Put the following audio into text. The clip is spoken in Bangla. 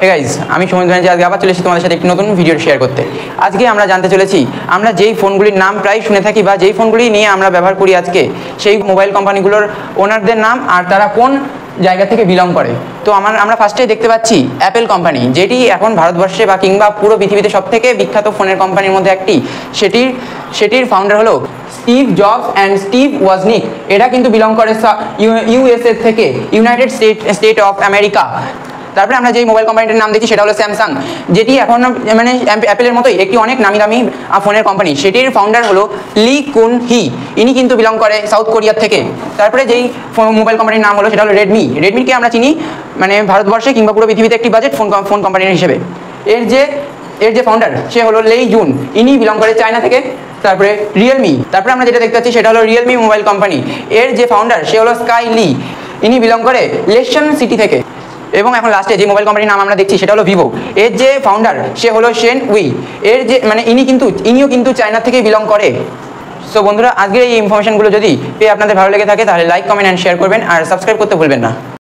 হে গাইস, আমি সুমন ব্যানার্জি আজকে আবার চলে এসেছি তোমাদের সাথে একটি নতুন ভিডিও শেয়ার করতে। আজকে আমরা জানতে চলেছি আমরা যেই ফোনগুলির নাম প্রায় শুনে থাকি বা যেই ফোনগুলি নিয়ে আমরা ব্যবহার করি আজকে, সেই মোবাইল কোম্পানিগুলোর ওনারদের নাম আর তারা কোন জায়গা থেকে বিলং করে। তো আমরা ফার্স্টেই দেখতে পাচ্ছি অ্যাপেল কোম্পানি, যেটি এখন ভারতবর্ষে বা কিংবা পুরো পৃথিবীতে সবথেকে বিখ্যাত ফোনের কোম্পানির মধ্যে একটি। সেটির ফাউন্ডার হলো স্টিভ জবস অ্যান্ড স্টিভ ওয়াজনিক। এটা কিন্তু বিলং করে ইউএসএ থেকে, ইউনাইটেড স্টেট অফ আমেরিকা। তারপরে আমরা যেই মোবাইল কোম্পানিটার নাম দেখি সেটা হলো স্যামসাং, যেটি এখন মানে অ্যাপেলের মতোই একটি অনেক নামি দামি ফোনের কোম্পানি। সেটির ফাউন্ডার হলো লি কুন হি, ইনি কিন্তু বিলং করে সাউথ কোরিয়ার থেকে। তারপরে যেই মোবাইল কোম্পানির নাম হলো সেটা হলো রেডমিকে আমরা চিনি মানে ভারতবর্ষে কিংবা পুরো পৃথিবীতে একটি বাজেট ফোন কোম্পানির হিসেবে। এর যে ফাউন্ডার সে হলো লেই জুন, ইনি বিলং করে চায়না থেকে। তারপরে তারপরে আমরা যেটা দেখতে পাচ্ছি সেটা হলো রিয়েলমি মোবাইল কোম্পানি। এর যে ফাউন্ডার সে হলো স্কাই লি, ইনি বিলং করে লেশন সিটি থেকে। এবং এখন লাস্টে যে মোবাইল কোম্পানির নাম আমরা দেখছি সেটা হলো ভিভো। এর যে ফাউন্ডার সে হলো শেন উই। এর যে মানে ইনিও কিন্তু চায়না থেকে বিলং করে। সো বন্ধুরা, আজকের এই ইনফরমেশনগুলো যদি পেয়ে আপনাদের ভালো লেগে থাকে তাহলে লাইক, কমেন্ট অ্যান্ড শেয়ার করবেন আর সাবস্ক্রাইব করতে ভুলবেন না।